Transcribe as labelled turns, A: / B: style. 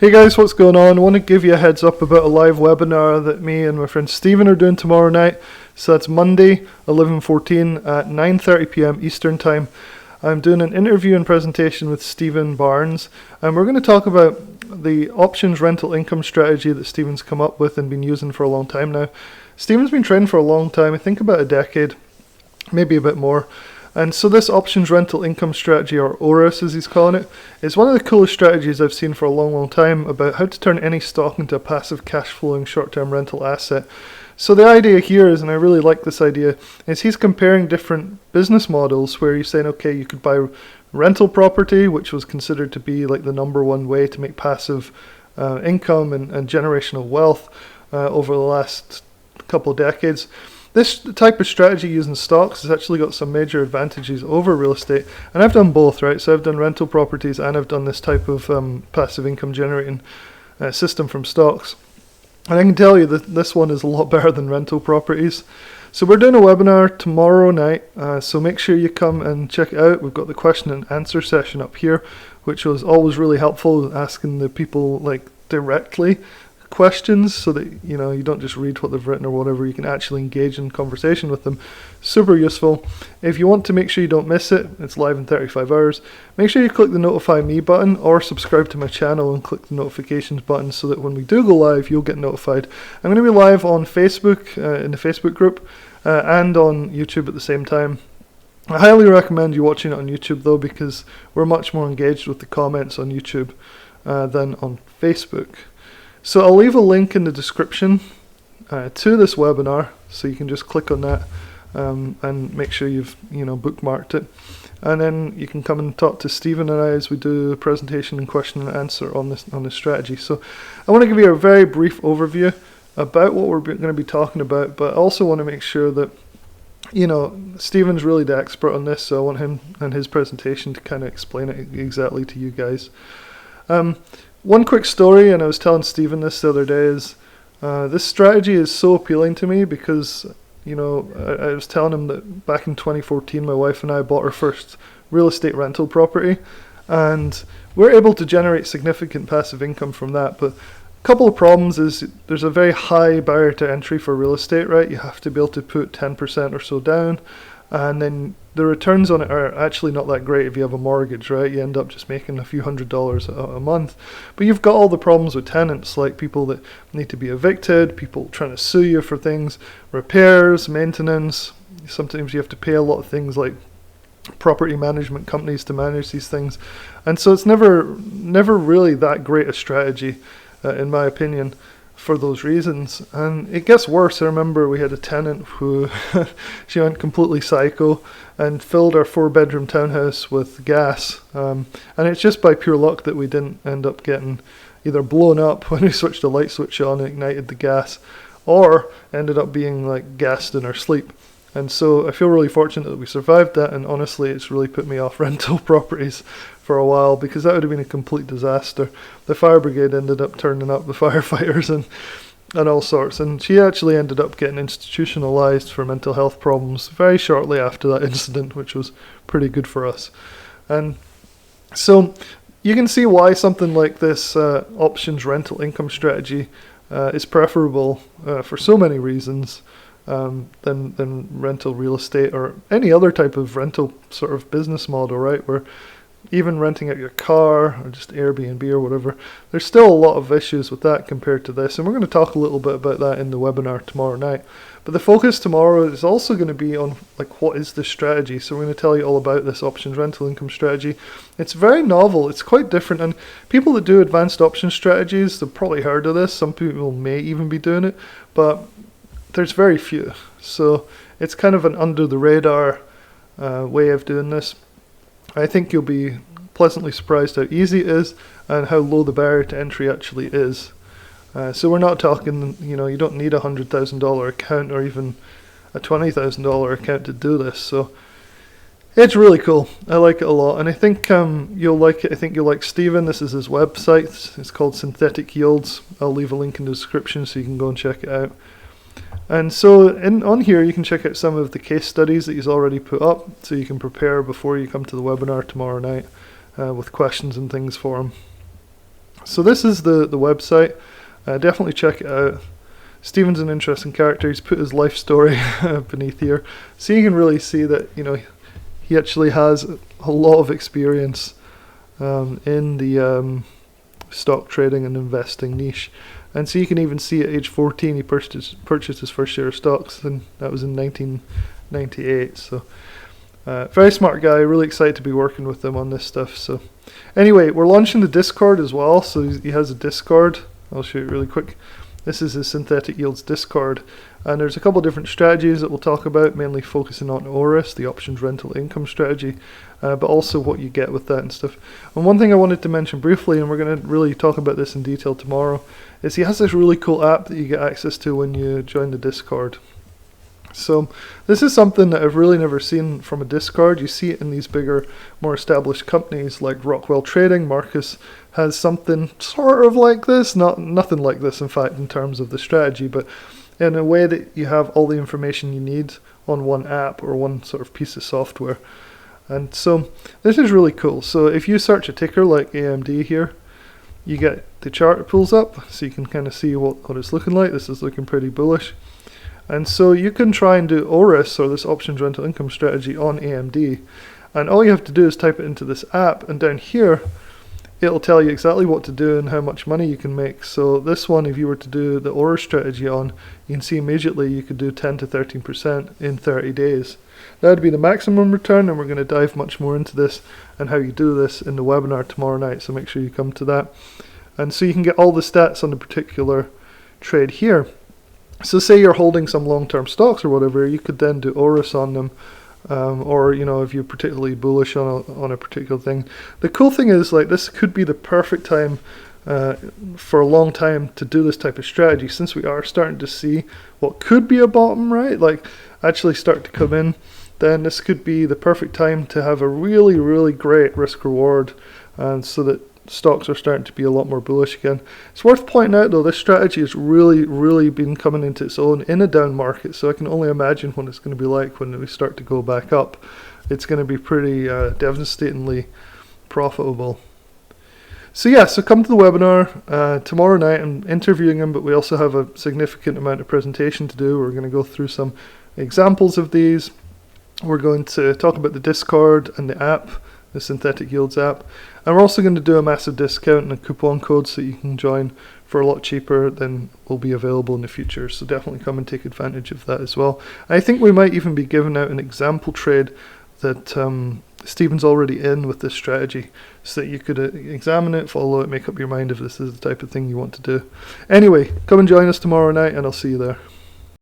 A: Hey guys, what's going on? I want to give you a heads up about a live webinar that me and my friend Stephen are doing tomorrow night. So that's Monday, 11/14 at 9:30 p.m. Eastern Time. I'm doing an interview and presentation with Stephen Barnes, and we're going to talk about the options rental income strategy that Stephen's come up with and been using for a long time now. Stephen's been trading for a long time, I think about a decade, maybe a bit more. And so this options rental income strategy, or ORIS as he's calling it, is one of the coolest strategies I've seen for a long time about how to turn any stock into a passive cash flowing short-term rental asset. So the idea here is, and I really like this idea, is he's comparing different business models where he's saying, okay, you could buy rental property, which was considered to be like the number one way to make passive income and generational wealth over the last couple of decades. This type of strategy using stocks has actually got some major advantages over real estate, and I've done both, right? So I've done rental properties and I've done this type of passive income generating system from stocks. And I can tell you that this one is a lot better than rental properties. So we're doing a webinar tomorrow night, so make sure you come and check it out. We've got the question and answer session up here, which was always really helpful, asking the people like directly questions so that you don't just read what they've written or whatever. You can actually engage in conversation with them. Super useful. If you want to make sure you don't miss it, it's live in 35 hours. Make sure you click the notify me button or subscribe to my channel and click the notifications button so that when we do go live, you'll get notified. I'm going to be live on Facebook, in the Facebook group, and on YouTube at the same time. I highly recommend you watching it on YouTube though, because we're much more engaged with the comments on YouTube than on Facebook. So I'll leave a link in the description to this webinar, so you can just click on that and make sure you've bookmarked it, and then you can come and talk to Stephen and I as we do a presentation and question and answer on this strategy. So I want to give you a very brief overview about what we're going to be talking about, but I also want to make sure that Stephen's really the expert on this, so I want him and his presentation to kind of explain it exactly to you guys. One quick story, and I was telling Stephen this the other day, is this strategy is so appealing to me because, I was telling him that back in 2014, my wife and I bought our first real estate rental property, and we're able to generate significant passive income from that. But a couple of problems is there's a very high barrier to entry for real estate, right? You have to be able to put 10% or so down, and then the returns on it are actually not that great if you have a mortgage, right? You end up just making a few $100s a month. But you've got all the problems with tenants, like people that need to be evicted, people trying to sue you for things, repairs, maintenance. Sometimes you have to pay a lot of things like property management companies to manage these things. And so it's never really that great a strategy, in my opinion, for those reasons. And it gets worse. I remember we had a tenant who she went completely psycho and filled our 4-bedroom townhouse with gas, and it's just by pure luck that we didn't end up getting either blown up when we switched the light switch on and ignited the gas, or ended up being like gassed in our sleep. And so I feel really fortunate that we survived that, and honestly it's really put me off rental properties for a while, because that would have been a complete disaster. The fire brigade ended up turning up, the firefighters and all sorts, and she actually ended up getting institutionalized for mental health problems very shortly after that incident, which was pretty good for us. And so you can see why something like this options rental income strategy is preferable for so many reasons than rental real estate or any other type of rental sort of business model, right? Where even renting out your car or just Airbnb or whatever, there's still a lot of issues with that compared to this. And we're going to talk a little bit about that in the webinar tomorrow night. But the focus tomorrow is also going to be on like, what is this strategy? So we're going to tell you all about this options rental income strategy. It's very novel. It's quite different. And people that do advanced option strategies, they've probably heard of this. Some people may even be doing it, but there's very few. So it's kind of an under the radar way of doing this. I think you'll be pleasantly surprised how easy it is and how low the barrier to entry actually is. So we're not talking, you don't need a $100,000 account or even a $20,000 account to do this. So it's really cool. I like it a lot, and I think you'll like it. I think you'll like Stephen. This is his website. It's called Synthetic Yields. I'll leave a link in the description so you can go and check it out. And so on here you can check out some of the case studies that he's already put up, so you can prepare before you come to the webinar tomorrow night with questions and things for him. So this is the website. Definitely check it out. Stephen's an interesting character. He's put his life story beneath here, so you can really see that he actually has a lot of experience in the stock trading and investing niche. And so you can even see at age 14 he purchased his first share of stocks, and that was in 1998. So very smart guy, really excited to be working with him on this stuff. So anyway, we're launching the Discord as well, so he has a Discord. I'll show you really quick. This is his Synthetic Yields Discord, and there's a couple of different strategies that we'll talk about, mainly focusing on ORIS, the options rental income strategy, but also what you get with that and stuff. And one thing I wanted to mention briefly, and we're going to really talk about this in detail tomorrow, is he has this really cool app that you get access to when you join the Discord. So this is something that I've really never seen from a Discord. You see it in these bigger, more established companies like Rockwell Trading. Marcus has something sort of like this, nothing like this in fact in terms of the strategy, but in a way that you have all the information you need on one app or one sort of piece of software. And so this is really cool. So if you search a ticker like AMD here, you get the chart pulls up, so you can kind of see what it's looking like. This is looking pretty bullish. And so you can try and do ORIS, or this options rental income strategy, on AMD. And all you have to do is type it into this app, and down here it'll tell you exactly what to do and how much money you can make. So this one, if you were to do the ORIS strategy on, you can see immediately you could do 10 to 13% in 30 days. That would be the maximum return, and we're going to dive much more into this and how you do this in the webinar tomorrow night, so make sure you come to that. And so you can get all the stats on the particular trade here. So say you're holding some long-term stocks or whatever, you could then do ORIS on them, or if you're particularly bullish on a particular thing. The cool thing is, like, this could be the perfect time for a long time to do this type of strategy, since we are starting to see what could be a bottom, right? Like, actually start to come in. Then this could be the perfect time to have a really, really great risk reward, and so that stocks are starting to be a lot more bullish again. It's worth pointing out though, this strategy has really been coming into its own in a down market, so I can only imagine what it's going to be like when we start to go back up. It's going to be pretty devastatingly profitable. So yeah, so come to the webinar tomorrow night. I'm interviewing him, but we also have a significant amount of presentation to do. We're going to go through some examples of these. We're going to talk about the Discord and the app, the Synthetic Yields app, and we're also going to do a massive discount and a coupon code so you can join for a lot cheaper than will be available in the future. So definitely come and take advantage of that as well. I think we might even be giving out an example trade that Stephen's already in with this strategy, so that you could examine it, follow it, make up your mind if this is the type of thing you want to do. Anyway, come and join us tomorrow night, and I'll see you there.